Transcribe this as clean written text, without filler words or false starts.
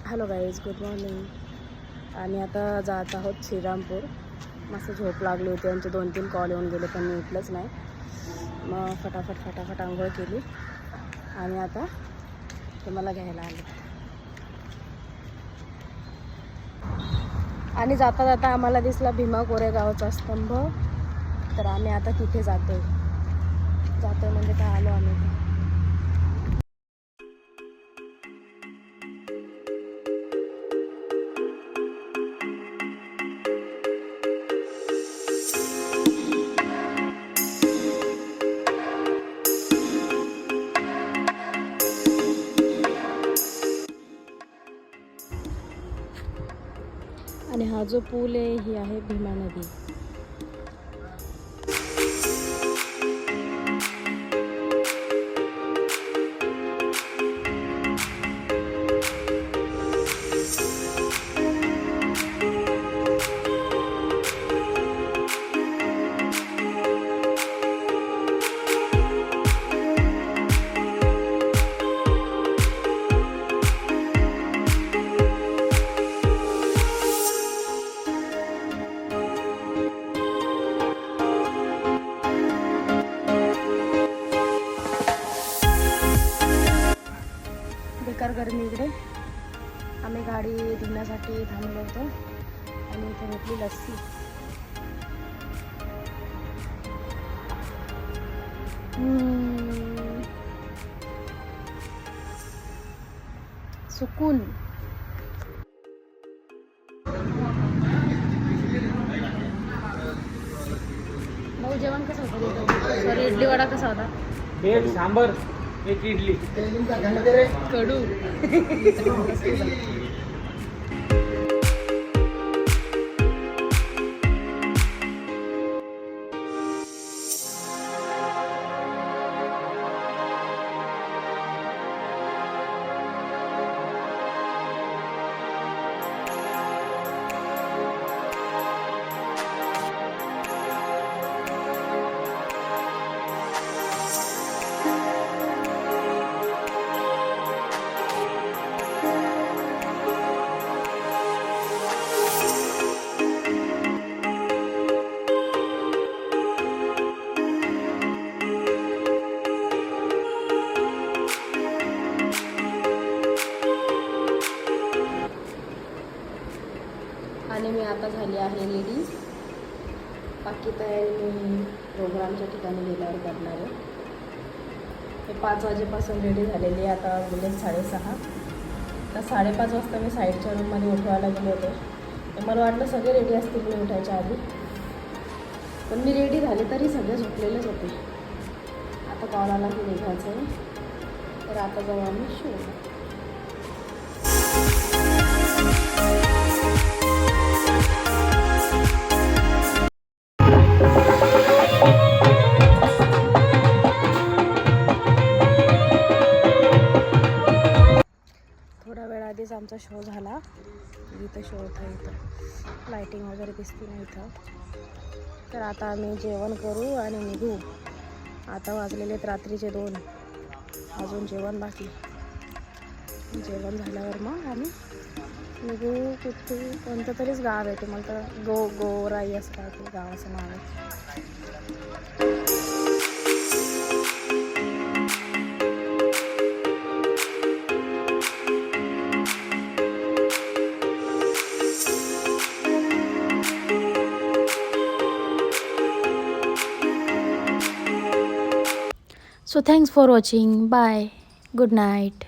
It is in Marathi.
Hello guys, good morning. आणि आता जात आहोत श्रीरामपूर. मस्त झोप लागली होती, आमचे 2-3 कॉल येऊन गेले पण मी उठलंच नाही. मग फटाफट आंघोळ केली आणि आता तुम्हाला घ्यायला आले. आणि जाता जाता आम्हाला दिसला भीमा कोरेगावचा स्तंभ. तर आम्ही आता तिथे जातोय म्हणजे काय आलो आम्ही. आणि हा जो पूल आहे ही आहे भीमा नदी. बेकार गरमी इकडे. आम्ही गाडी धुण्यासाठी थांबलो होतो आणि इथे घेतली लस्सी. सुकून. भाऊ जेवण कसं होतं? सॉरी, इडली वडा कसा होता? बेड सांबर एक इडली कडू. आणि मी आता झाली आहे रेडी. बाकी तयारी मी प्रोग्रामच्या ठिकाणी गेल्यावर करणार आहे. ते 5 वाजेपासून रेडी झालेली आहे. आता गेले 6:30. तर 5:30 वाजता मी साईडच्या रूममध्ये उठवायला गेले होते. तर मला वाटलं सगळे रेडी असतील मी उठायच्या आधी, पण मी रेडी झाले तरी सगळे झोपलेलेच होते. आता कॉल आला की निघायचं आहे. तर आता जाऊ आम्ही शो. आधीच आमचा शो झाला. इथं शो होता, इथं लाईटिंग वगैरे दिसते ना इथं. तर आता आम्ही जेवण करू आणि निघू. आता वाजलेले रात्रीचे 2. अजून जेवण बाकी. जेवण झाल्यावर मग आम्ही निघू. कुठे कोणतं तरीच गाव आहे ते, मला तर गोराई असं काय ते गावाचं नाव आहे. So thanks for watching. Bye. Good night.